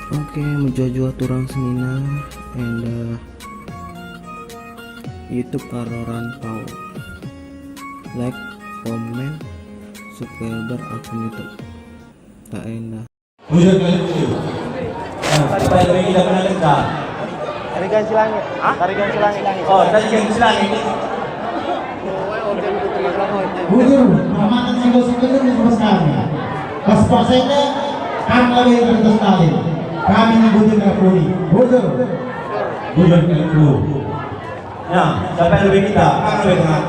Oke, menjajua turang senina and YouTube karoran pau like, comment, subscriber akun YouTube tak enak. Bujur kali dulu. Apa yang lagi kita pernah dengar? Tarikan silangit. Tarikan silangit. Oh, tarikan silangit. Bujur, rahmatan si gosip itu sama sekali. Pas pasenya kami lebih terus sekali. Kami nyebutin Kapolri. Bujur. Bujur kali dulu. Ya, siapa yang lebih kita? Kan lebih tengah.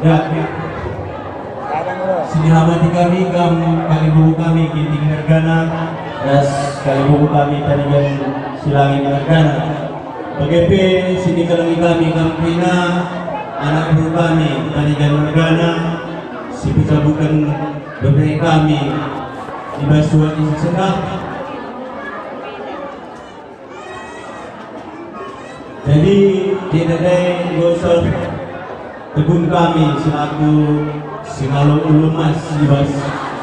Ya, sini hamati kami kali buku kami Ginting Nergana dan kali buku kami tarikan silangit Nergana. Bagaimana sini kalangi kami Kampina anak buku kami tarikan Nergana si pecabukan beberapa kami di Basuhan isi sedang. Jadi tidak ada gosok tegun kami selaku Singalong Ulumas di bas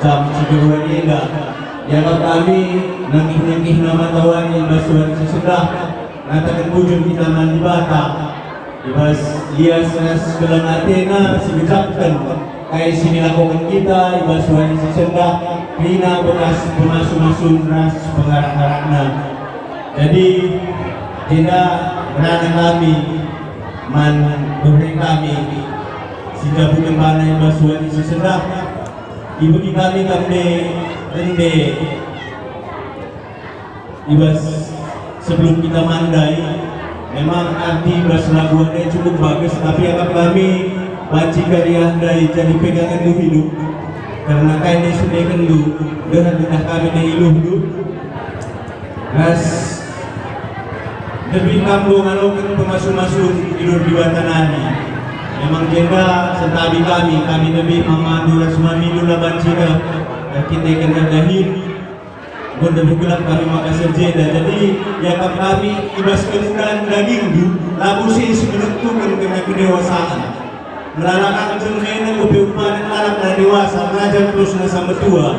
jam 3 Ega. Dianggap kami nangih-nangih nama tawani Basuhan isi sedang. Ngatakan bujur kita mandi bata di bas lias sekelang Athena si bicapkan kayak sini lakukan kita di Basuhan isi sedang. Rina bekas pemasuk-masuk ras pengarah-arahna. Jadi tidak berada kami man beberapa kami sehingga bukan mana yang Basuhan isi sedang ibu kami rende ibas sebelum kita mandai memang arti bahasa laguannya cukup bagus tapi anggap kami baca karya dari jadi pegangan hidup karena kayaknya sudah kendu dengan kami na iluh ras lebih kampung alokan pemasuk-masuk tidur di Watanani. Memang jenda sentabi kami lebih memandu rasma milu laban cina dan kita kena dahil bunda bergelap kami maka serjeda. Jadi ya kami ibas kemudahan daging du labu sih menentukan kena kedewasaan melalakan cermena kebeupaan alam dan dewasa belajar terus sama tua.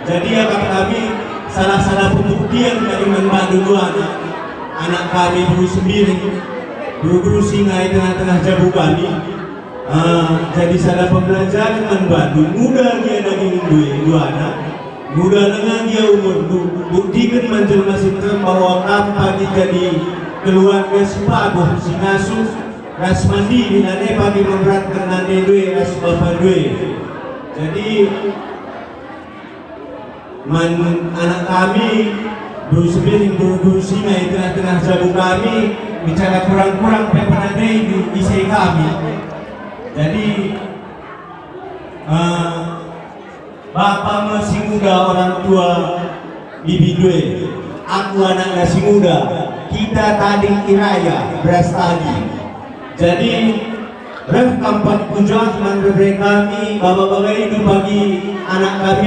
Jadi ya kami salah-salah pembuktian dari membantu anak kami guru singa di tengah-tengah jabu kami jadi salah pembelajaran membantu muda dia daging dua anak muda dengan dia umur buktikan menjelma sinten bahwa kampanye jadi keluarga sepaguh singasuh ras mandiri nane pagi memberatkan nane dua ras bapak dua. Jadi anak kami guru singa di tengah-tengah jabu kami bicara kurang-kurang pepanadai di isi kami. Jadi bapak masih muda orang tua bibi dua aku anak masih muda kita tadi iraya beras tadi. Jadi kampan kunjung berberi kami bapak-bapak itu bagi anak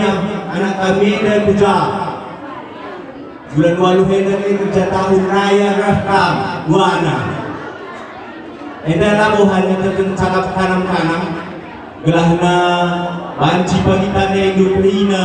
kami dan kunjung bulan walu hendak kerja tahun raya rahkam buana eda lamu hanya tercakap kanam-kanam gelahna banci bagi tanda Indonesia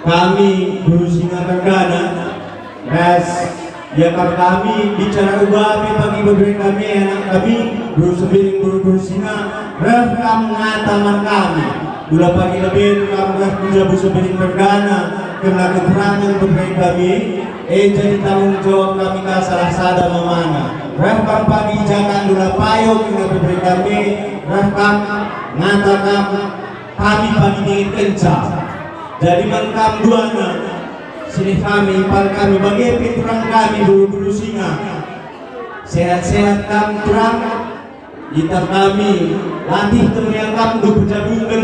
kami berusinga tergana res ya kami bicara ubapi bagi beberapa kami anak kami berusinga rahkam ngataman kami gula pagi lebih kami menjabu sebening tergana karena kekurangan beberapa kami jadi tanggung jawab kami ke salah sada memana rahkam pagi jangan dula payung dengan beberapa kami rahkam ngatakan kami pagi dingin kencang jadi mengkam duana sini kami ipar kami bagi pinturang kami buru-buru singa sehat-sehat kami kurang kita kami latih temen kami berjabungkan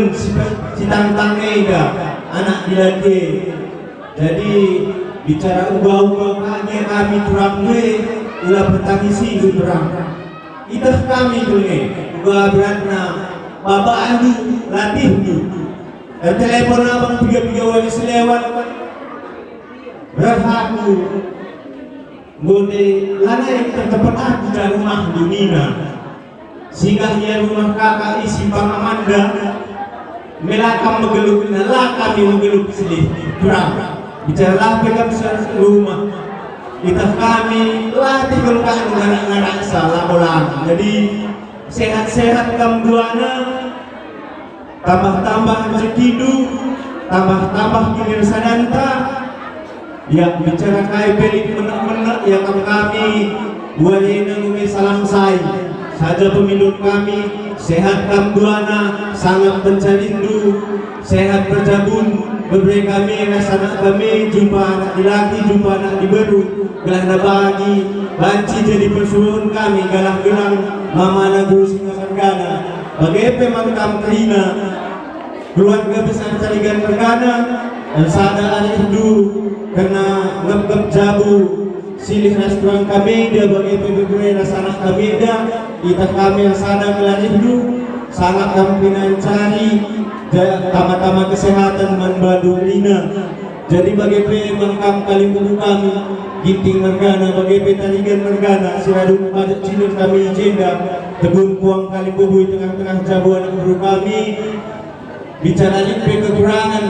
si tantang ega anak dilaki. Jadi bicara ubah-ubah kami turang gue ulah bertangisi berang itu kami gue ubah beratna bapak anu latih du telepon abang 3 wali selewat berhaku ngode lana yang tercepat aku dari rumah dunia singgahnya rumah kakak isi Bang Amanda melakam mengeluh nala kami mengeluh sedih kurang bicaralah pegang rumah kita kami latih kelukaan nganak-nganak salah ulang jadi sehat-sehat kamduana tambah-tambah rezekidu tambah-tambah kilir sadanta ya bicara kai pelik menak-menak ya kami buahnya ngumi salam say saja pemilu kami sehat kamduana sangat pencarindu sehat berjabun berberi kami anak kami jumpa anak laki jumpa anak di baru gelah bagi banci jadi persuruhan kami galah gelang mama nagu singa mergana bagi pemangkam kerina keluarga besar carigan mergana dan sada anak hindu karena ngep-ngep jabu silih restoran kami dia bagi PBB anak kami dia kita kami yang sada melalui hindu sangat kami cari tama-tama kesehatan membadu lina jadi bagi pemangkam kalimbubu kami ginting mergana bagi petaligan mergana siradun pajak cilur kami jenda tebun puang kalimbubu di tengah-tengah jabuan guru kami bicara lipe kekurangan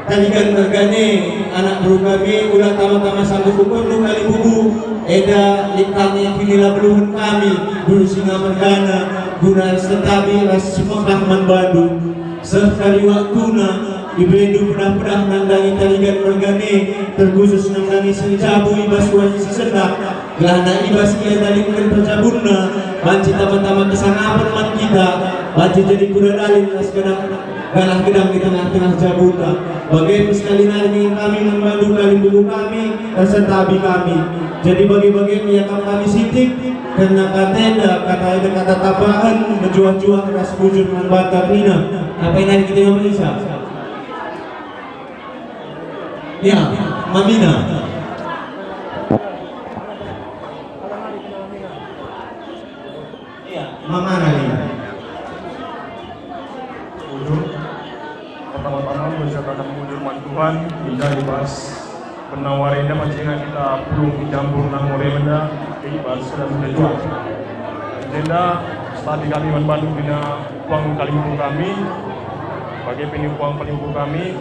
taligan mergane anak guru kami ulah tama-tama sanggup ukur lu kalimbubu eda likangnya pinila beluhun kami guru singa mergana guna setabi ras semekah membadu sekali waktuna ibedu pedah-pedah nandangi taligan mergane terkhusus nandangi senjabu ibas wajib sesendak gelana ibas ia dalingkan perjabunna banci tama-tama kesanapan mat kita banci jadi kuda dalin as galah gedang di tengah-tengah jabunna bagai sekali nari kami membantu kalimbubu kami dan sentabi kami jadi bagi-bagi miyakam kami sitik karena kata tabahan berjuah-juah ras bujur membakar nina apa yang hari kita yang Malaysia ya Mamina ya Mama Nali pertama-tama mengucapkan mujur Tuhan bisa dibahas penawarinnya mancingnya kita belum dicampur nang oleh benda dibahas sudah jual agenda tadi kami Bandung bina uang kalimbubu kami bagi penipuan kalimbubu kami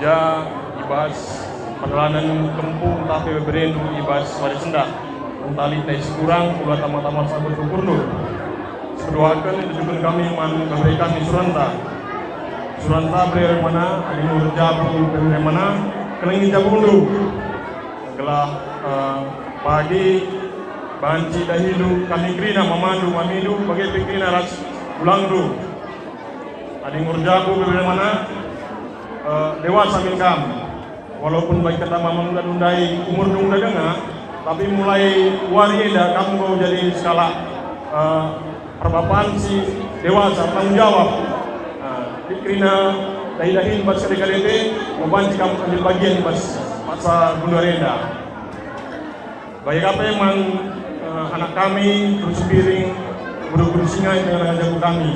ja dibahas perjalanan kempung tapi beren dibahas pada sendak tali tes kurang ulah tama-tama sabut syukur seduakan itu kami memberikan suranta beri mana ada nur jabu beri mana kelengi jabu dulu gelah pagi banci dahidu kami krina memandu mamidu bagi pikrina ras ulang dulu ada nur jabu beri mana lewat sambil kam walaupun baik kata mama nunda-nundai umur nunda dengar tapi mulai warieda kamu mau jadi skala perbapaan si dewasa tanggung jawab pikrina dahi-dahi pas kali-kali membantu kamu ambil bagian pas masa Gundarenda baik apa emang anak kami terus piring guru-guru singa yang dengan jago kami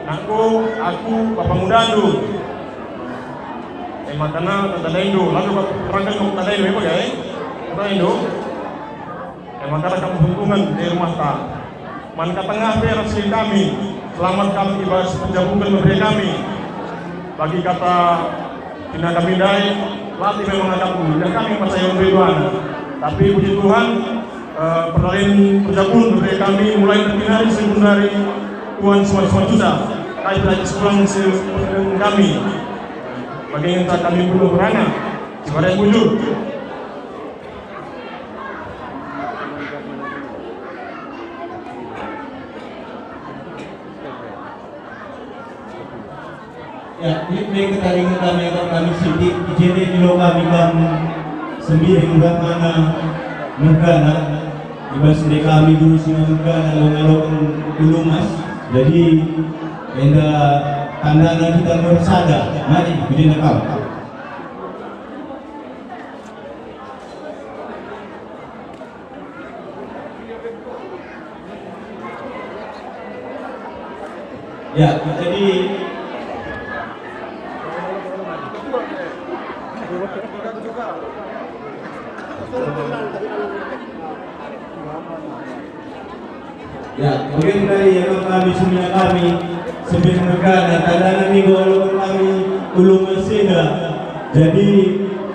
aku Bapak Mudandu makanya tanda Indo lalu terangkan kamu tanda Indo ya tanda Indo makanya kamu hubungan di rumah tak manka tengah berhasil kami selamat kami ibadah penjabukan memberi kami bagi kata tidak kami dai latih memang ada dulu dan kami masa yang beribadah tapi puji Tuhan peralihan penjabun memberi kami mulai terpinari sekundari Tuhan semua juta kait lagi sepulang kami bagi yang tak kami perlu berana sebagai bujur ya ini ketaringan kami sidik jadi di kami sembiring mana negara ibas kami dulu singa negara lalu dulu mas jadi enda tanda kita bersada mari puji nakal ya jadi ya, mungkin dari yang kami semua kami sebenarnya negara tanda nih golongan kami ulungan seda. Jadi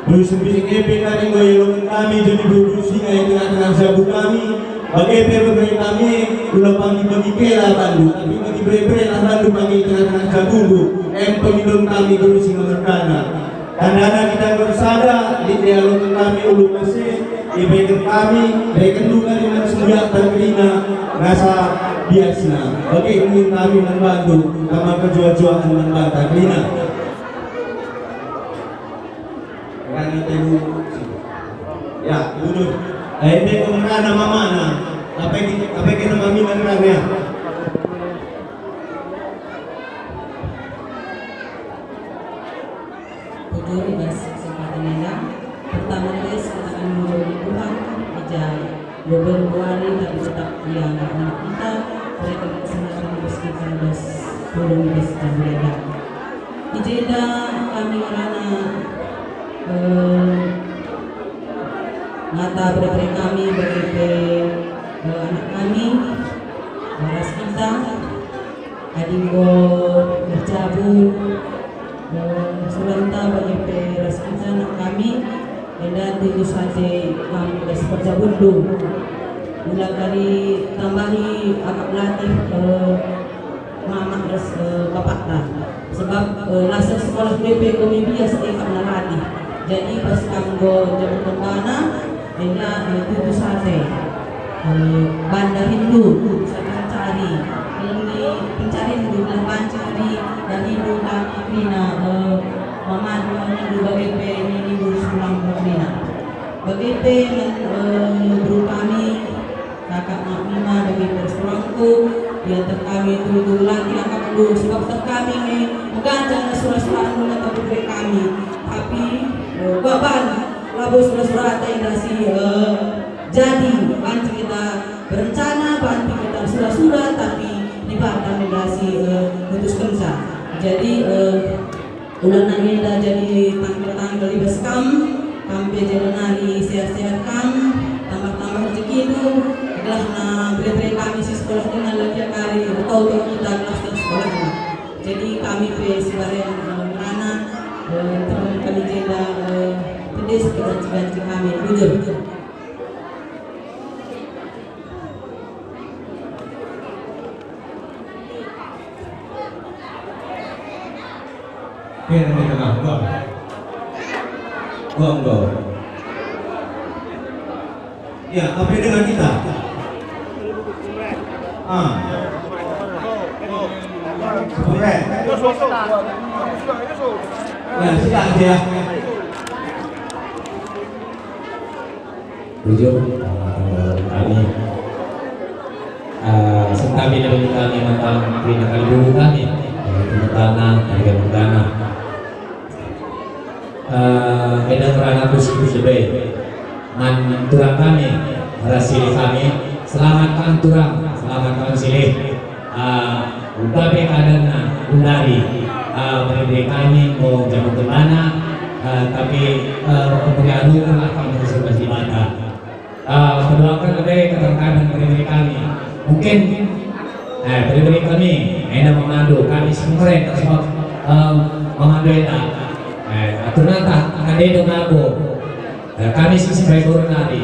berusaha EP kami golongan kami jadi berusaha yang tengah-tengah sabu kami. Bagi beberapa kami ulah pagi bagi kela bandu, tapi bagi beberapa lah bandu bagi tengah-tengah sabu. Pemilun kami berusaha berkana. Karena kita bersada di dialog kami ulu masih ibadah kami baik juga dengan semuanya terkena rasa biasa. Bagi ingin kami membantu sama kejujuan membantu terkena. Karena itu ya duduk. Ini kemana mana? Apa kita mami nanti? Tujuh bebas kesempatan yang pertama guys kita akan menjadi Tuhan aja beberapa tapi tetap yang anak kita mereka kesempatan bersihkan bebas belum bebas dan beda. Ijeda kami karena mata berberi kami bagi anak kami waras kita adinggo bercabu suranta bagi peras kita anak kami dan tentu saja kami seperti bundu mulai dari tambahi agak latih mama terus bapak lah sebab laser sekolah DP kami biasa ikat latih jadi pas kanggo jaman kembana dan tentu saja bandar Hindu bisa mencari ini pencari Hindu dan mencari dan Hindu kami Krina mama Hindu bagi ini Hindu sulang Krina bagi guru kami kakak mak Mima bagi persulangku dia kami itu lagi kakak dulu sebab kami ini mengganjang surah-surah menetap beri kami tapi baban labu surah-surah tendasi jadi bantu kita berencana bantu kita surah-surah tapi di badan negasi putus kensa jadi ulang nari dah jadi tanggal di beskam kampe jalan nari sehat-sehat kam tambah-tambah rezeki itu adalah na beri kami si sekolah dengan lagi kali atau kita kelas sekolah jadi kami pe sibareng mana teman kami jeda pedes kebanci kami jujur Yang di tengah, gua. Ya, apa dengan kita? Sebenarnya. Ya, sudah aja. Jujur, kami sentabi dari kami mantan pina kali dulu kami tanah dari tanah beda kerana kursi baik turang kami hasil kami selamatkan silih upabe kadana undari beri kami mau jamu kemana tapi kemudian akan bersumpah di mata berdoakan kepada keterkaitan beri kami mungkin beri kami enak memandu kami semua sebab memandu enak ternyata ada dong aku kami sebagai guru nari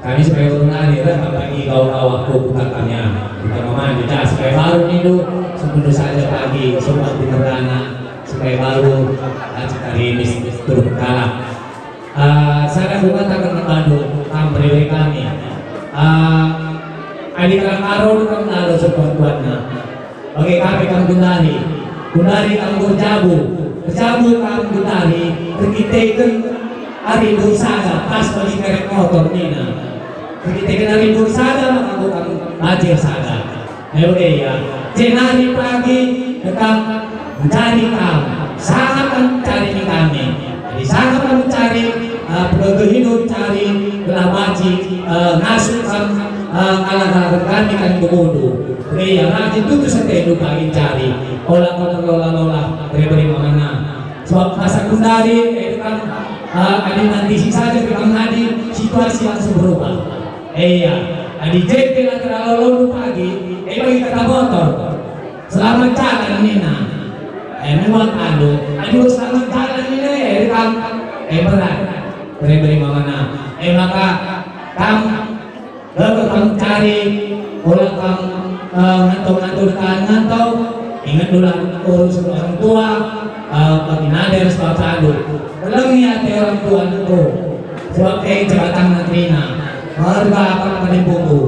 kami sebagai guru nari lah bagi kau aku bukannya bukan memandu supaya baru itu sebelum saja pagi semua di terana supaya baru cari mis turun kalah saya bukan akan memandu beri kami adik karo kan ada sebuah buatnya bagi kami kami kunari kami berjabu kami kunari terkitekan hari dursaga pas bagi kerek motor nina terkitekan hari dursaga maka kami bajir saga oke ya jenari pagi dekat mencari kami sangat mencari kami jadi sangat mencari pedagang hidup cari belabaji ngasuh ala kami kan begodo ya rajin itu setiap lupa cari olah beri mana sebab masa kundari itu kan ada nanti saja kita menghadapi situasi yang berubah iya di JP lah terlalu pagi bagi kata motor selamat jalan Nina. Memang aduh selamat jalan ini, kam, berat, beri mana, maka lalu kamu cari, kalau kamu ngantau ngantau, ingat dulu urus orang tua, bagi nader sebab sadu, kalau niat orang tua itu, sebab jabatan menterina, harga apa pada buku,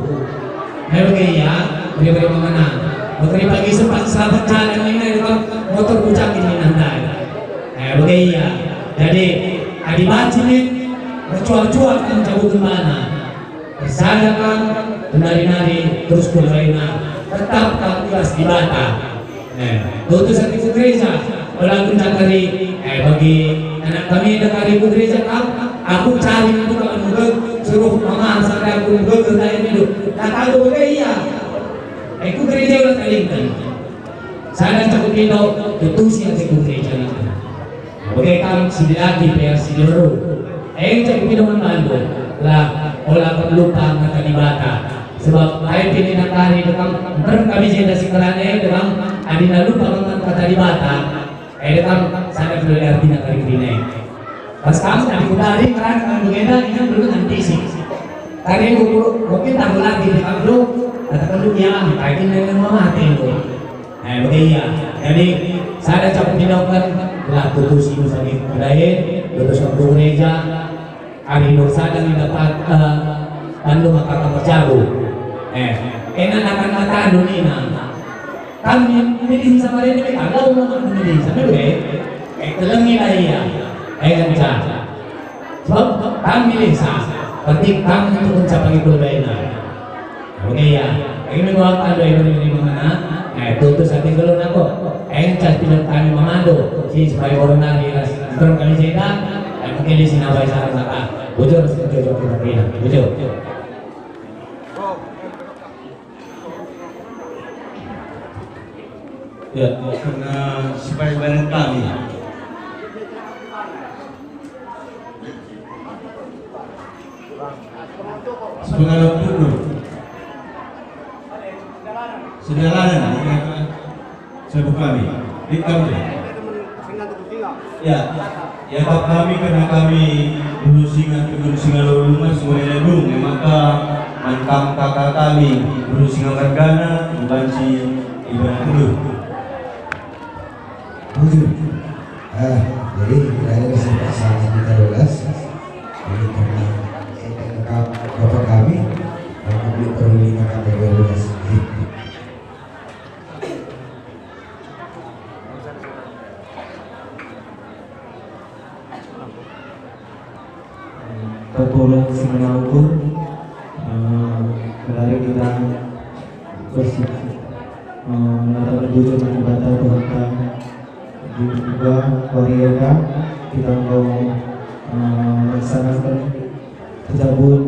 beri ya, beri mana. Bagi pagi sempat sahabat jalan ini dengan motor kucak ini nandai. Bagi ya. Jadi adi baci ni bercuak-cuak kan cabut kemana. Bersadakan menari-nari terus kulainan. Tetap tak puas di bata. Tutus hati gereja. Walau kucak hari bagi anak kami dekari gereja aku cari itu kalau mungkin suruh mama sampai aku mungkin kerja itu. Tak tahu bagi ya. Aku gereja ulang kali ini. Saya cakap kita tutusi aku gereja ini. Bagi kami sidilati per sidiru. Cakap kita membantu lah olah lupa kata di bata. Sebab air ini nakari dengan kami jeda sikarane dengan adina lupa kata di bata. Dengan saya perlu arti nakari kini. Pas kamu nanti kutari kerana kami begenda ini belum nanti sih. Karena mungkin tak lagi di kamu. Katakan dunia, kaitin dengan mati itu. Begini ya. Jadi saya cakap dilakukan telah putus ibu sakit kedai, putus ke gereja. Hari nur sadang yang dapat pandu maka kamu jago. Enak akan kata dunia. Kami milih sama dia ni, kalau mau milih sama dia, telengi lah ya. Kan cara. Sebab kami milih sah. Penting kami untuk mencapai kebaikan. Oke ya, ini menguapkan doa ini mana? Tutus hati kalau nak cas film kami memadu, si supaya orang nari sebelum kami cerita, mungkin di sini apa sahaja kata, bujur kita kira, bujur. Ya, karena supaya barang kami. Sepengalaman dulu. Sederhana, sebab kami, di kami. Ya, ya bab kami karena kami dulu singa lalu mas mulai dulu, maka mantap kakak kami dulu singa bergana membanci ibadah dulu. Jadi kita ada kesempatan kita 12. Jadi karena bapak kami perlu 5 kali 12. Tertolong sinyal ukur berlari kita bersih menatap menuju jembatan Tuhan juga Korea kita mau melaksanakan terjabut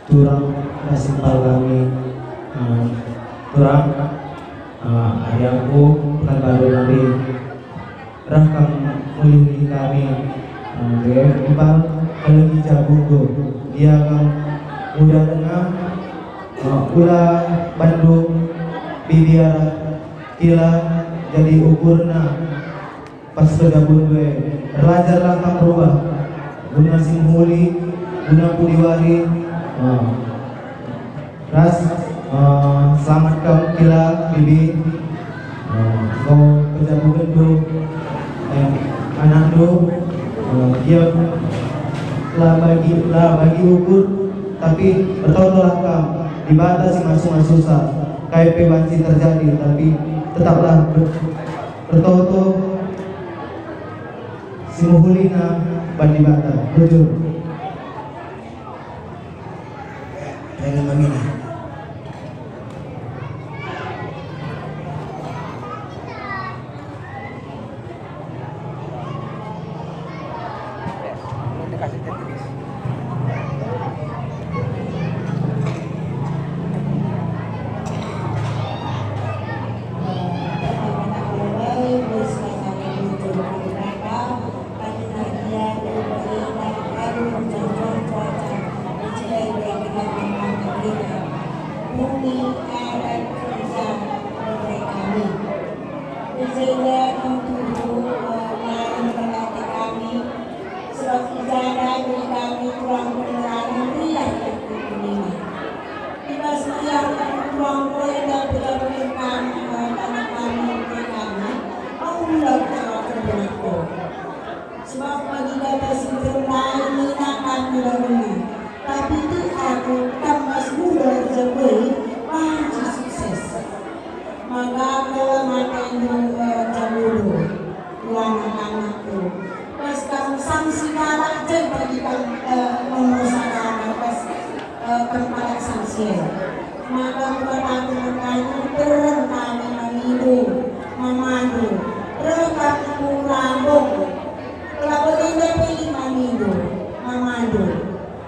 turang nasimpal kami turang ayahku bukan baru nanti rahkam melindungi kami Gempal lagi jabugo dia kan udah dengar ulah Bandung bibiara kila jadi ukurna pas bergabung gue belajar langkah berubah guna simhuli guna pudiwari ras selamat kau kila bibi kau bergabung itu anak do dia lah bagi ukur tapi bertolak dibatasi masuk susah KP masih terjadi tapi tetaplah bertoto simuhulina bandibata jujur Jangan begini. Terima kasih. saja untuk memberkati kami sebab ibadah bagi kami kurang penerangan berilah kemuliaan. Tiba setiap kurang dan benar-benar karena kami untuk kami mau mulai berlaku. Sebab bagi data sindrom lain ini akan benar-benar. Tapi itu aku tambah muda jauh panci sukses. Maka kalau mata itu jauh anak-anakku. Pas kamu sanksi galak bagi memusahakan pas kepala sanksi. Maka buat aku bertanya terang kami memilu, memandu, rekam kurambung. Kalau tidak pilih memilu, memandu.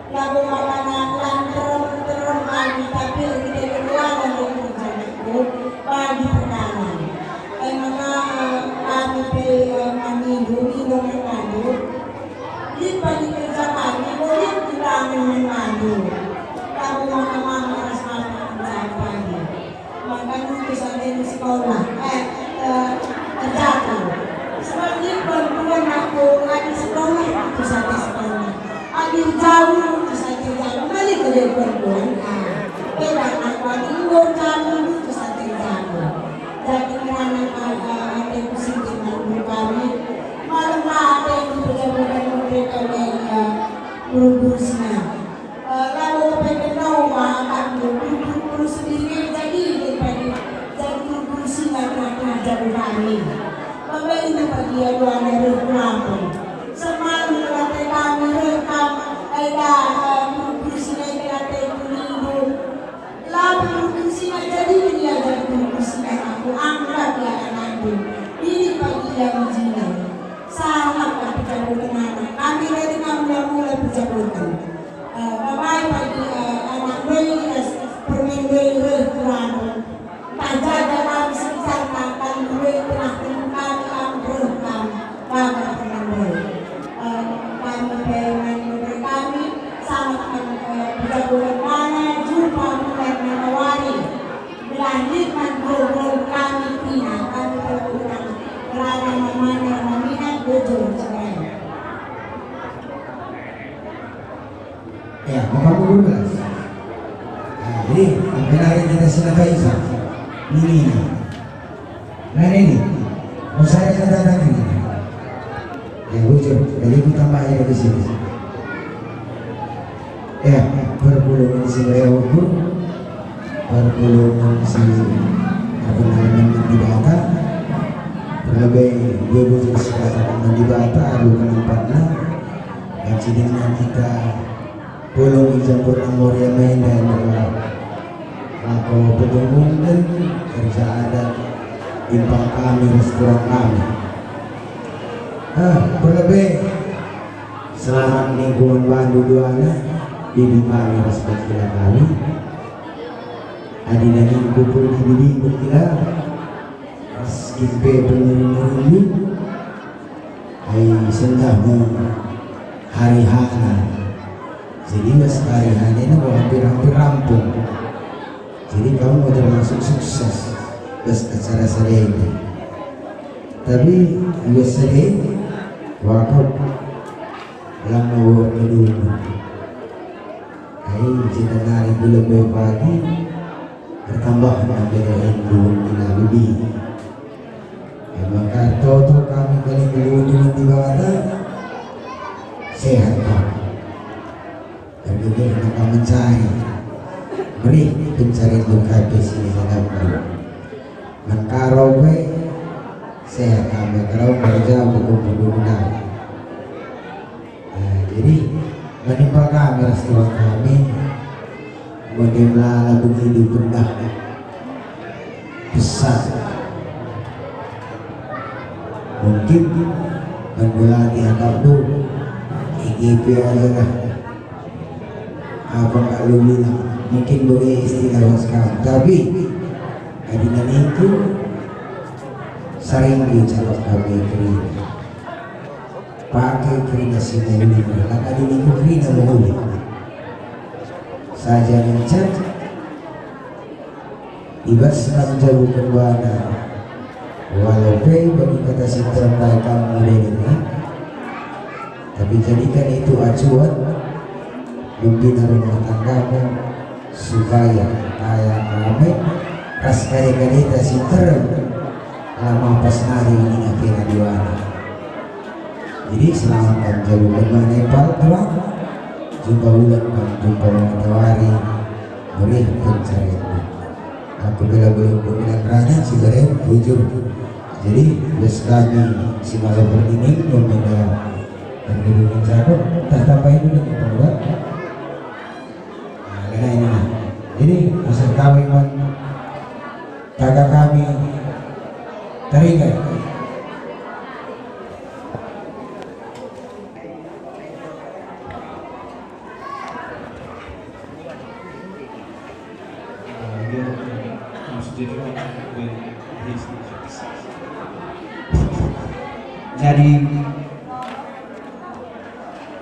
Lalu makanan terang kami tapi kita keluaran dari rencanaku bagi pertama. Maka kami memilu, minum memandu. Lipat di kerja kami boleh dibangun memandu. Lalu mama harus makan pagi. Maka itu saja di sekolah. Kerjaku. Sebab ini perempuan aku ada sekolah itu saja sekolah. Ada jauh itu saja jauh. Balik ke dia perempuan. Beda aku ada jauh itu saja jauh. Jadi kerana ada yang kusingin dengan kami. Malam ada yang berjalan mereka yang berurusan. Lalu kepengen tahu akan berurusan sendiri jadi berurusan karena jauh kami. Bapak ini bagi dua dari Lampung. Semalam berkata kami rekam ada berurusan berkata minggu. Lalu berurusan jadi dia jadi berurusan aku anggap dia anakku. Ini bagi dia menjina. Sangat berjalan mana? Kami dari kami mulai berjalan. Bapak bagi anak belis perminggu kurang. Tak jaga kami sekitar makan duit penakut kami rekam pada penambah. Kami pengen memberi kami sangat berjalan mana jumpa mulai menawari. Melanjutkan gol kami pindah kami berjalan kerana memanah meminat bujur cerai. Ya, nomor 12. Nah, jadi sampai hari kita silakan Isa. Ini. Nah ini, mau saya datang ini. Ya bujur, jadi kita tambahnya di sini. Ya, perpuluhan si Leoku, perpuluhan si apa namanya di Bata, terlebih dua bujur sekarang di Bata, aduh kenempatnya. Dan dengan kita bolong ijabur nomor yang main dan aku bertemu dan kerja adat impang kami restoran kami. Berlebih selamat lingkungan Bandu Duana bibi kami respect kita kami. Adina ini kupul di bibi berkila skimpe penyeru-nyeru ay sendahmu hari hana. Jadi mas hari hana ini hampir rampung. Jadi kamu mau termasuk sukses bes acara saya ini. Tapi bes saya wakaf lama waktu dulu. Hai jika nari lebih pagi bertambah menjadi Hindu bila lebih. Maka toto kami paling dulu di bawah sehat kami. Dan juga kita mencari. Beri pencari luka di sini sangat perlu. Mengkarowe saya kami kalau kerja buku-buku jadi menimpa kami restoran kami bagaimana begitu rendah besar mungkin menggulati akal dulu IGP aja lah apa nggak lu bilang mungkin boleh istilah sekarang tapi adinan itu sering dicatat kami kerina pakai kerina sini ini karena adinan itu kerina boleh saja mencat ibas jauh kerbana walau capek bagi kata Sintra kamu ini, tapi jadikan itu acuan membina rumah tanggamu supaya kaya kami pas kali-kali tak Sintra lama pas hari ini nanti nadiwana. Jadi selamat jauh mengenai Nepal jumpa bulan jumpa matahari boleh pencarian. Aku belum bilang kerana si Barem bujur. Jadi bes kami si malam ini membina penduduk jago tak sampai itu dengan produk. Nah, ini. Jadi hasil kawin kakak kami teringat. Jadi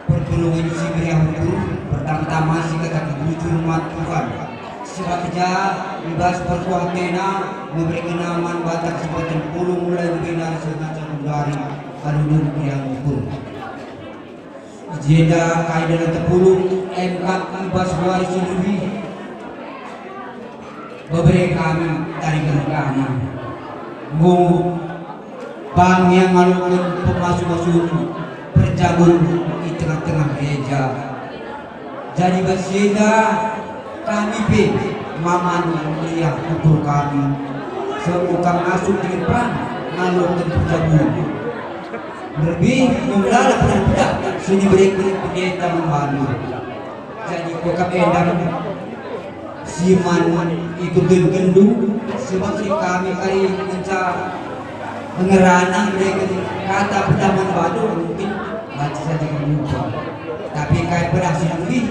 pertolongan si beriah itu pertama-tama si kata bujur umat Tuhan sebab kerja bebas berkuah kena memberikan aman batak seperti puluh mulai benar sengaja dari alun beriah ukur jeda kaidah dan tepuluh MK bebas waris lebih beberapa kami dari kerajaan bang yang melakukan pemasuk-masuk perjagun di tengah-tengah gereja. Jadi berseda kami be maman melihat ukur kami sebukan masuk di depan melakukan perjagun. Lebih membelah budak sini berik-berik pendeta membantu. Jadi kok endang siman ikut gendung sebab kami kali mencari pengerana mereka kata pertama baru mungkin baca saja lupa tapi kait berhasil lebih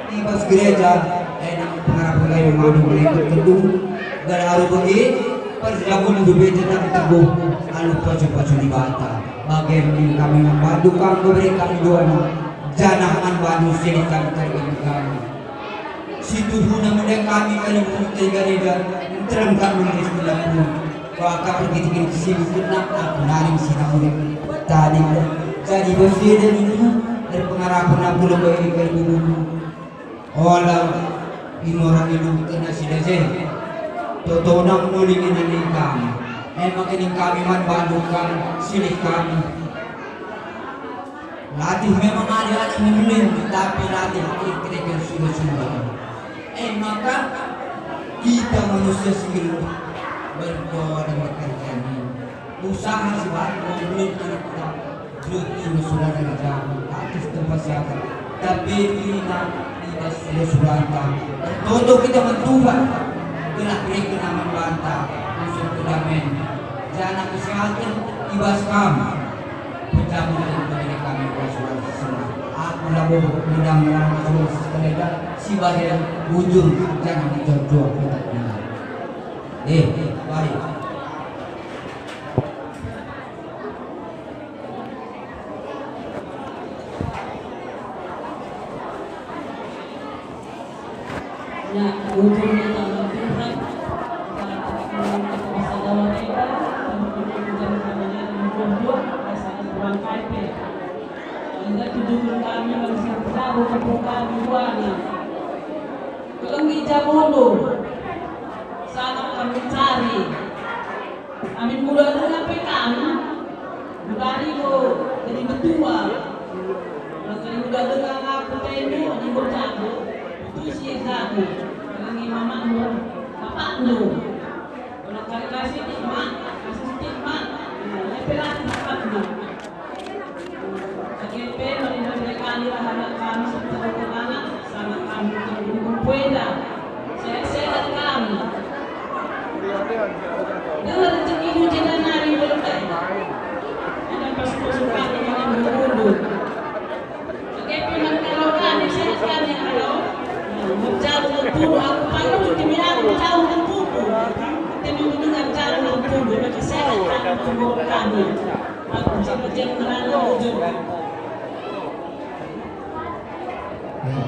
di bas gereja pengarah-pengarah madu mereka gedung dan haru bagi perjamuan berbeda tetapi teguh lalu pacu-pacu di bata bagaimana kami membantu kami beri kami doa janahan banu sini kami kami situ guna mereka kami kali tiga gereja terang kami di sebelah Waka pergi ke sini kena aku naring sini mulai tadi jadi bersih dan itu dari pengarah belum bagi dulu olah ini orang itu kena sida je toto nak nulingin ini kami emang ini kami bantukan silih kami latih memang ada memulai tapi latih kita sudah maka kita manusia sendiri berdoa dan bekerja usaha sebagai belum kita belum sudah ada aktif tempat siapa tapi kita tidak sudah tentu kita mentuba telah beri kenaman bantah unsur kedamaian jana kesehatan ibas kami penjamu dari kami bersuara aku lalu mudah-mudahan masuk sekolah si badan ujung jangan dijodoh kita baik. Nah, ujung kita Tuhan bisa dalam mereka hingga tujuan kami masih tahu kebukaan duanya kalau kita mulu sana kami cari amin mula dengan PKM dari lo jadi betua kalau udah dengan aku temu di berjago itu sih aku dengan mama lu bapak lu kalau kali kasih nikmat kasih nikmat lepelan bapak lu KGP mereka anak kami seperti anak sama kami kumpulnya saya kami dengan rezeki hujan dan hari belum ada pas-pasukan yang berundur KGP kalau kami saya sekali kalau jauh tentu aku paling dibilang jauh tentu tapi mendengar jauh tentu bagi saya akan kami aku jangan merana wujud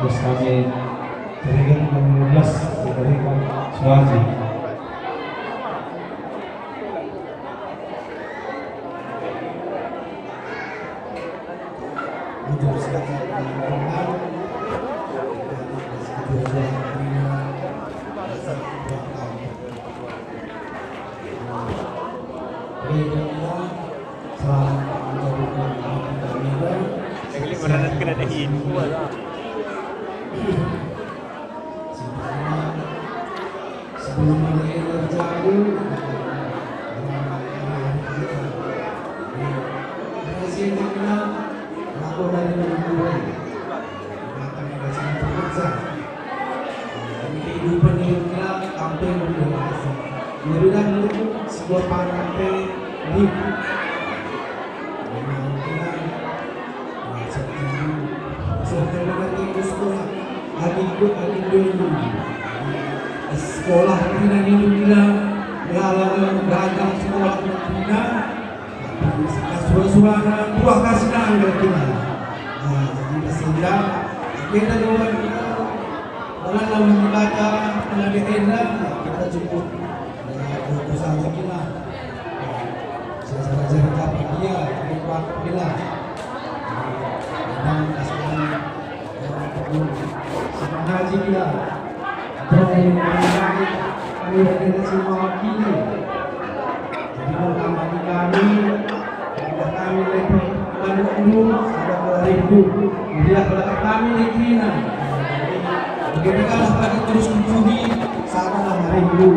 Terus kami Jaringan 15 dari Sulawesi. jujur saja dengan sebelum mulai terjadi hasilnya aku dari menunggu akan merasa bekerja kehidupan yang kita tampil berdewasa memberikan itu sebuah partai di sekolah kita ini kita melalui beragam sekolah kita suara-suara buah kasih anggar kita. Jadi sehingga kita juga dalam membaca penelitian kita cukup berusaha kita. Saya dapat dia kuat bila dan kasih sama haji kita. Kami kita semua wakili. Jadi kalau kami lepas lalu dulu sudah ribu. Dia belakang kami negerinya. Begitu kalau pada terus mencuri saatlah ribu.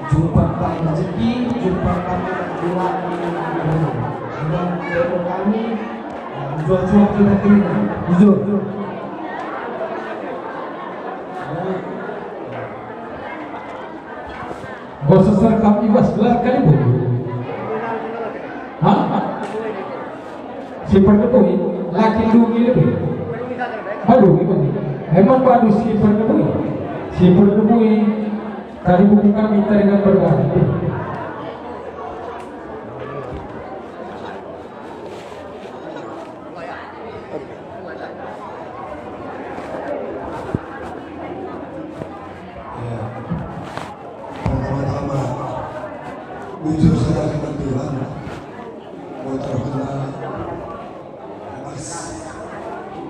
Jumpa kami rezeki, jumpa kami bulan dan kami jual-jual kita terima. Jujur. Bos serkap ibas gelar kali bu. Hah? Sifar ketui, laki dungi lebih. Aduh gimana? Emang baru sifar ketui. Sifar ketui tadi buku kami dengan berganti. Jujur saja dengan Tuhan, mau terkenal mas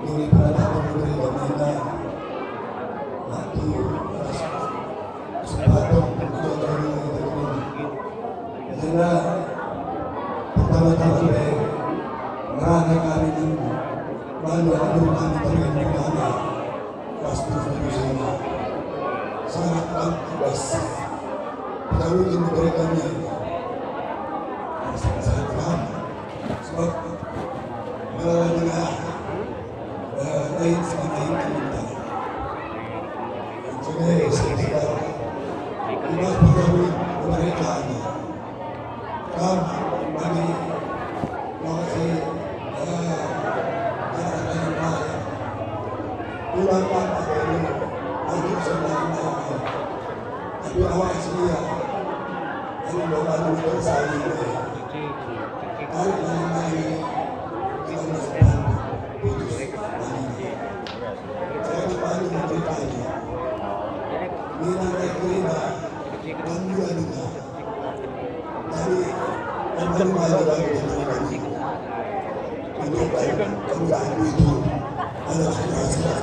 dari pada pemberi pemerintah waktu sepatu dari karena pertama-tama merana kami lalu aduh kami terima kami pasti berusaha sangat pantas kalau ingin memberikannya sangat paham sebab lain sebagai kita jadi sekitar lima pegawai pemerintahan kami bagi lokasi jalan yang lain ulama ini untuk sebenarnya tapi awal dia ini bukan selesai hari lain kita masih putus saya kembali menceritanya minat terima dan juga duka jadi kembali lagi menceritakan kemudahan itu adalah jelas-jelas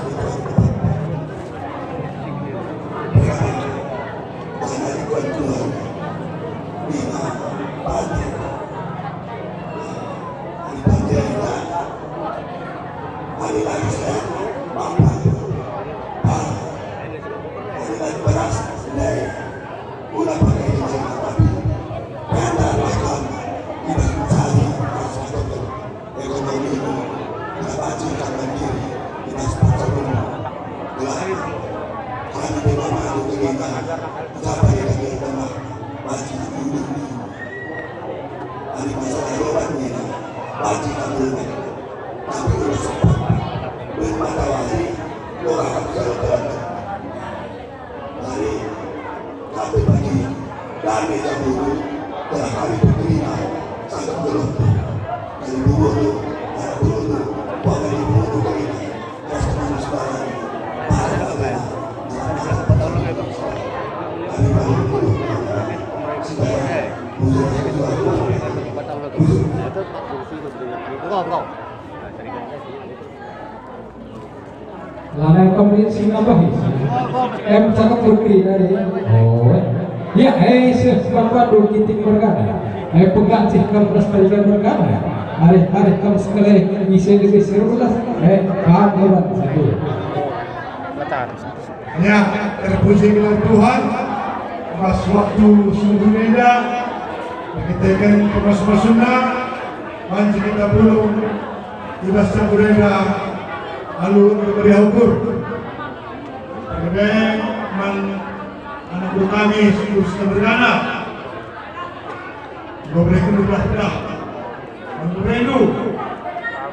karena dibantuan bina pantai hari lagi saya mampu hari lagi beras dari udah pakai jalan tapi kata bahkan tidak mencari masyarakat ekonomi ini kita majukan mandiri kita sepakat gelar kami memang malu kita siapa yang kita telah masih hidup ini hari masalah robannya masih kami tapi udah sempat bermatawari orang jalan dari kami pagi kami dahulu telah kami berterima sangat beruntung dari dulu para beruntung bahwa di beruntung kami rasa manusia para agama kami beruntung supaya bujur itu Lanang kemudian singa bahis. Cakap putri dari. Oh. Ya, Bandung Kiting Bergana. Pegang sih kalau Pelestarian Bergana. Hari-hari kamu sekali bisa lebih seru lah. Kawan satu. Ya, terpuji dengan Tuhan. Pas waktu sungguh beda, kita kan kemas-kemas sunnah, manci kita belum ibas campureda, lalu berberi ukur. Kemudian anak guru kami terus Bergana, memberikan belah belah, memberi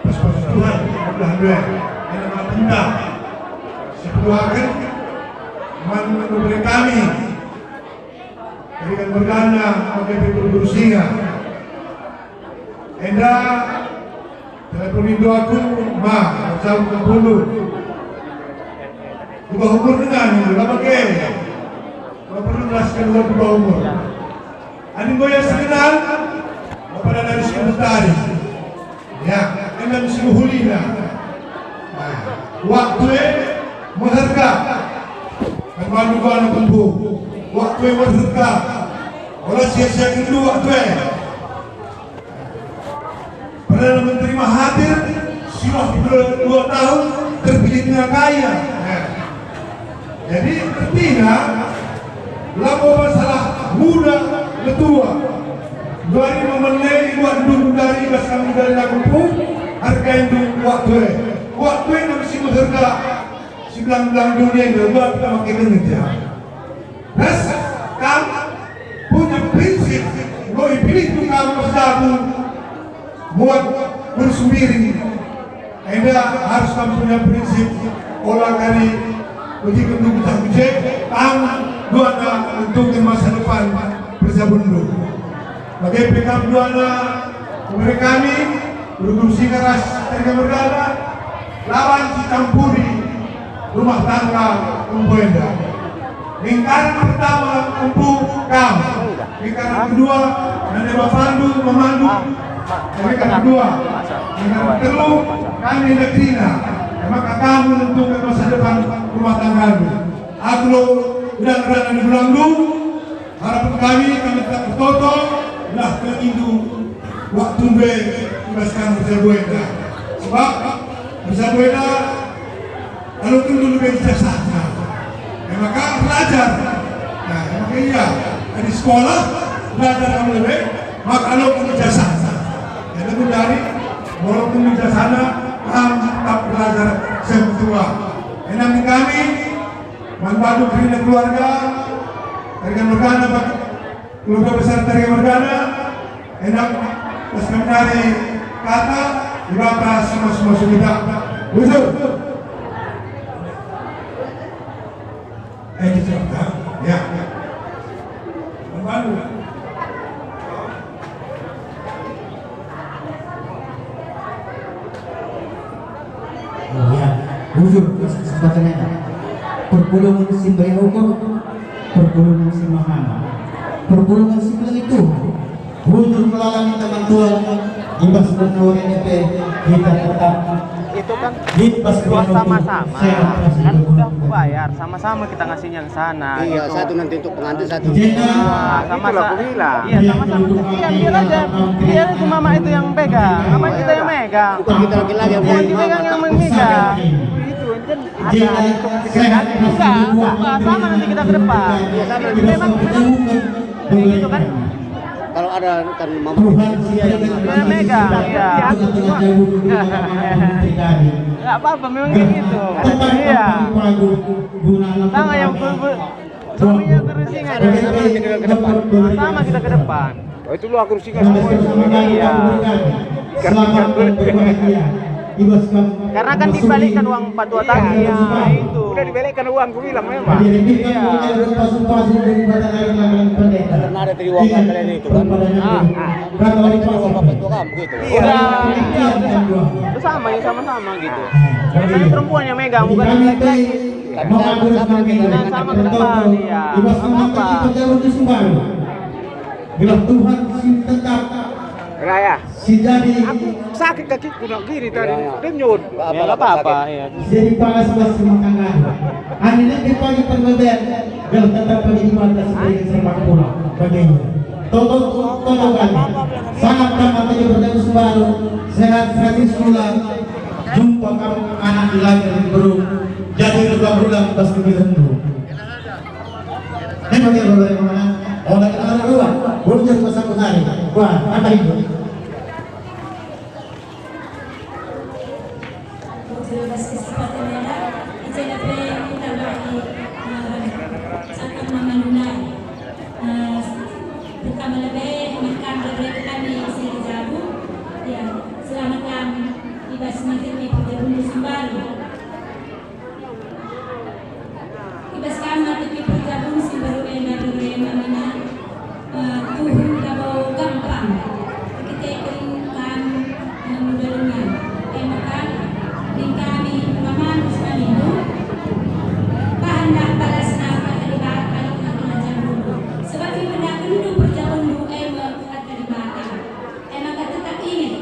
pas Tuhan, alhamdulillah, anak kita, sebuahkan memberi kami. Berikan Bergana, pakai guru singa. Enda, telepon itu aku, bersama ke bulu. Ubah umur dengan, lama ke. Kalau perlu jelaskan ubah umur. Aning goyang sekenal, pada dari sini tadi. Ya, enda mesti hulina. Waktu mengharga. Kan malu gua anak pembu. Waktu yang berharga. Orang sia-sia kedua waktu Perdana Menteri Mahathir sudah 2 tahun terpilih dengan kaya. Jadi tertina lalu masalah muda ketua dari memenai buat dulu dari kami dari lagu pun harga itu waktu yang mesti berharga 19 dunia yang buat kita pakai kerja. Terus kamu punya prinsip mau pilih itu kamu bersatu buat bersumiri. Anda harus kamu punya prinsip olah kali begitu kita uji kamu duana untuk masa depan Persabundu. Bagi PKM duana kepada kami berkursi keras dari Bergana lawan si campuri rumah tangga Umpuenda. Lingkaran pertama untuk kamu, lingkaran kedua Nanda Bapandu memandu, lingkaran kedua, lingkaran kedua kami negrina, maka kamu untuk masa depan rumah tangga. Aku udah di Belangdu, harapan kami tetap bertoto, lah ketindu waktu bebaskan Persabundu. Sebab Persabundu kalau tunggu lebih bijaksana. Maka belajar. Nah, maka iya di sekolah belajar kamu lebih, maka kalau kamu bijaksana. Jadi dari walaupun bijaksana, kamu tetap belajar semua. Enam kami membantu keluarga Tarigan Bergana, keluarga besar Tarigan Bergana. Enam pas kami dari kata di batas semua kita. Betul. Ya, membantu. Oh ya, wujud kesempatan ini. Perpuluhan simbari hukum, perpuluhan simahana, perpuluhan simbari itu. Wujud melalui teman Tuhan, ibas bernur NP kita tetap. Itu kan buat sama-sama kan udah bayar sama-sama kita ngasih yang sana iya gitu. Satu nanti untuk pengantin satu sama-sama iya sama-sama iya biar aja biar itu mama itu yang pegang mama kita yang megang bukan kita lagi-lagi yang dipegang yang memegang itu kan ada enggak sama nanti kita ke depan memang gitu kan. Kalau ada kan mama yang megang ya nggak apa-apa memang kayak gitu iya sama yang suaminya kerusingan sama kita ke depan itu lu aku singa semua iya karena kan dibalikkan uang patua tadi ya itu udah dibalikkan uang gue bilang memang iya karena ada dari uang kalian itu kan uang bapak tua kamu gitu udah sama ya sama-sama gitu biasanya perempuan yang megang bukan laki-laki sama ke depan iya apa Bila Tuhan tetap Raya. Si jadi Sakit kakiku nak gini tadi. Dia nyun. Ya nggak apa-apa. Ya. jadi panas masih makangan. Anilin di pagi perleben, bel tetap pagi di mata sebagai sepak bola baginya. Tonton sangat tamat ini bertemu baru sehat 100 jumpa kamu anak lagi baru jadi berulang pas kebiasaan dulu. Ini bagaimana bagaimana? Oh lagi ada dua, boleh jadi pasang hari. Wah, apa itu? Bebas kesempatan ada, izin apa kita bagi sangat memenuhi. Pertama lebih makan beberapa kami seri jabu, ya selamat kami tiba semakin di Perjabundu Sembari. Tiba sekarang di Perjabundu Sembari namanya Tuhan dabau gampang. Kita ikan mudah dengan makan. Kami memanus itu bahan dak balas nama dari bahan kalau nak belajar dulu sebab di benda dulu Perjabundu kata di bahan emang kata tak ingat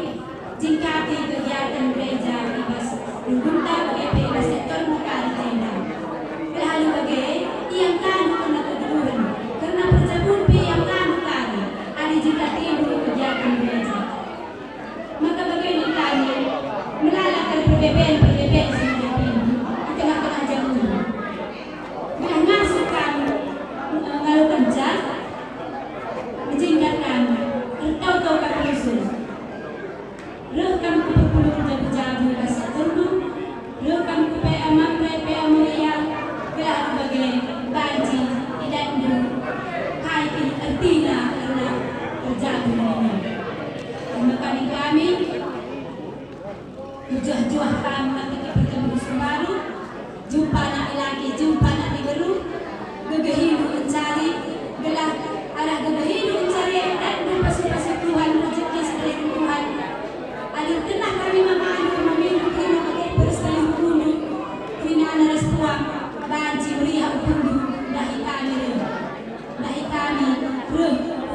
jika di kegiatan gereja ibas duta bagi ibas sektor muka di tenda lalu bagi yang kan kena kedudukan karena Perjabundu yang kan kali ada jika timbul kegiatan gereja maka bagaimana kami melalaikan perbedaan sendiri di tengah-tengah jalan dengan masukkan ngalu kencang menjingkatkan tahu-tahu kat Yesus rekam kupuluh jabu-jabu rasa tunduk rekam kupai amat repe amuria belah bagai banci tidak dulu hai artinya karena terjadi ini maka kami juah-juah kami nanti ke Perjabundu Sembari jumpa anak laki, jumpa anak baru gegahidu mencari gelah arah gegahidu mencari dan pasti Tuhan rezeki sebagai Tuhan alir tenang kami memadu meminum kena pakai persekali bunuh kena naras puang banci meriah bundu dahi kami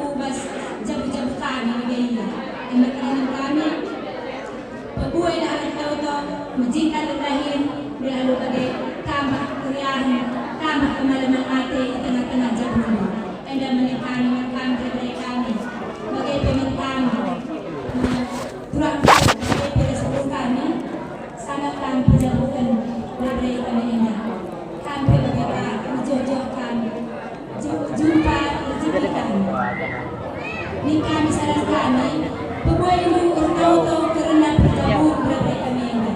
ubas jabu-jabu kami begini emak kami Pagbuhay na anak tao majika lumahin berlalu bagai tambah kuriahan tambah kemalaman ate di tengah-tengah jabunya enda menikani makam dari kami bagai pemintang turang bagai peresepul kami sangat kami pejabukan dari kami ini kami bagai ujoh-ujoh kami jumpa rezeki kami ini kami saran kami pagbuhay mo tao karena Perjabundu berada kami ini.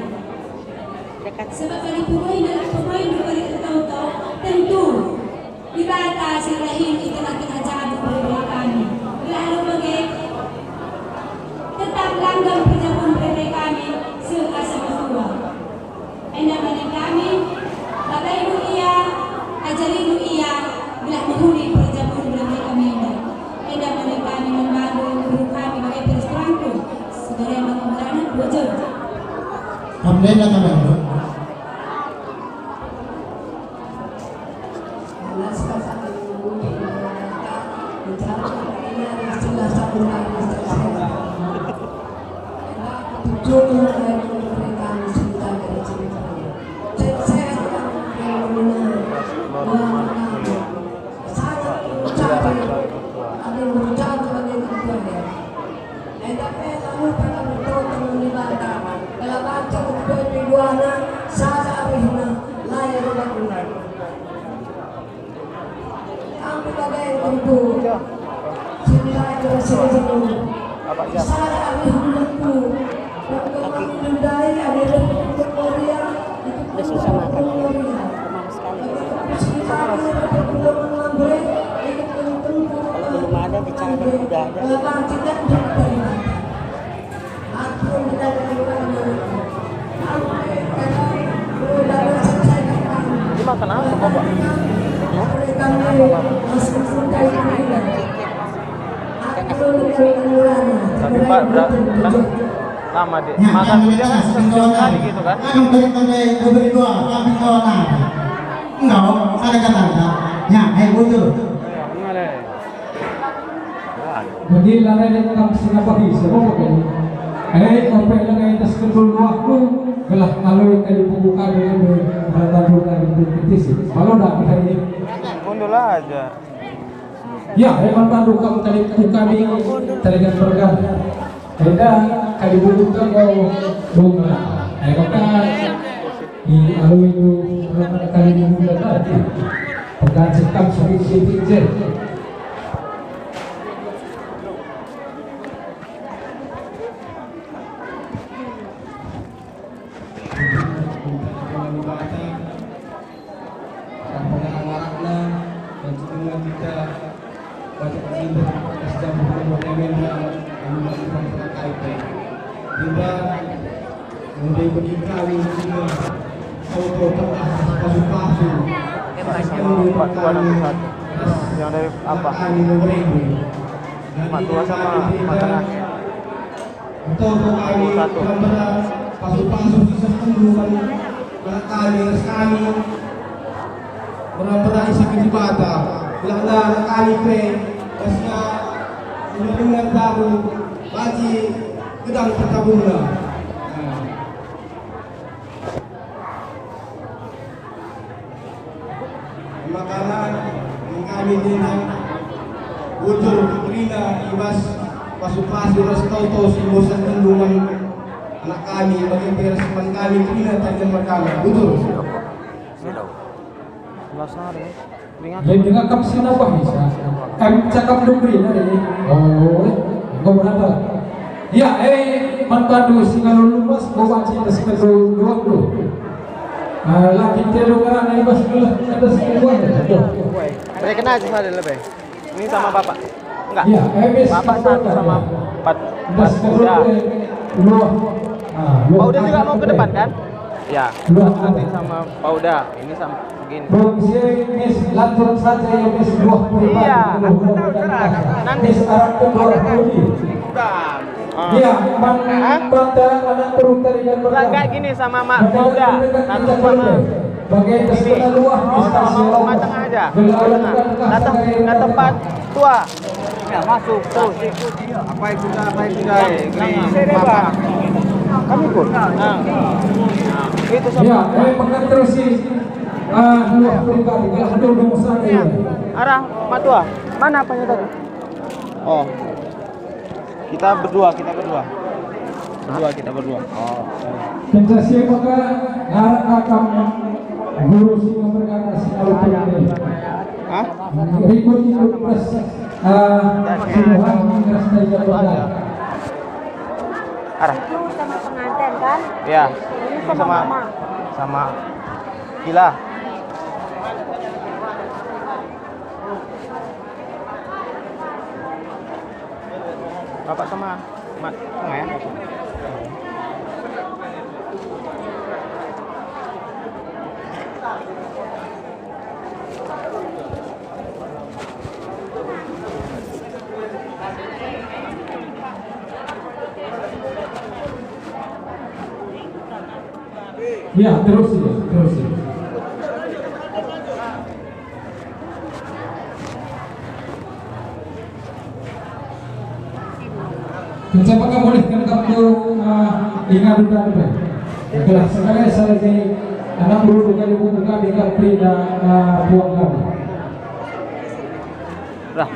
Sebab kali pemain dari tahu-tahu tentu dibatasi rahim di tengah-tengah jabu berada kami. Lalu bagi tetap langgam Perjabundu berada kami seasa kedua. Anda bagi kami, bagai ibu ia, ajari ibu ia, belah menghuni Perjabundu berada kami ini. Anda bagi kami membantu guru kami bagai peristiwaku. Saudara yang mengumpulkan bujur. Alhamdulillah kami. Tapi Pak, kan lama deh. Makan dia kan setiap hari gitu kan? Enggak, ada kata-kata. Ya, bujur. Bagi lalai yang kamu singapa bisa mau begini. Sampai lagi atas kedua aku gelah kalau kali buka dengan bertanduk dari kompetisi. Kalau dah kita ini Mundur aja. ya, emang tanduk kamu kali buka ini terlihat bergan. Ada kali buka kau bunga. Maka di alu itu berapa kali buka tadi. Bukan sekam sedikit. Yang dari apa? Mak tua sama mak tengah. Untuk kami pasu-pasu di sepuluhan kami benar-benar isi kejibata bilang na kami pre pasnya mendengar tahu baji gedang pertabuna makanan kami dinang utur Rina ibas pasu-pasu restoto si bosan kandungan anak kami bagi beres teman kami Rina tajam mereka utur Yang dengan kamu siapa bisa? Kami cakap dukri nari. Oh, kau berapa? Ya, mantandu singalu lumas bawa cinta singalu dua dulu. Laki telu kan ini bas dulu ada sekian. Saya kena aja sana lebih. Ini sama bapak. Enggak. Ya, bapak satu sama empat kuda. Pauda juga mau ke depan kan? Ya. Nanti sama Pauda. Ini sama begini. Mis lanjut saja ya mis buah pribadi. Iya. Nanti sekarang ke Iya, banda anak perutari dan kayak gini sama Mak Pauda. Satu sama bagai kesana luah di stasiun Rumah tengah aja. Datang ke tempat tua. Ya, masuk terus ikut. Apa itu Bapak. Kami ikut. Nah. Itu sama. Ya, makan terus sih. Luah pribadi kalau duduk sana. Arah Mak Tua. Mana apanya tadi? Oh. Kita berdua. Oh. Penjasi maka ngarak akam guru singa perkara selalu penting. Hah? Ikut plus Tuhan ingras dari jabatan. Arah. Itu sama pengantin kan? Ya. Ini sama mama. Sama Gila. Bapak sama Mak Tengah ya? Ya, terus. Apakah boleh kan kamu ingat dulu? Kelas sekali saya di anak buru kali buku kami kapri dan buang kami. Dah.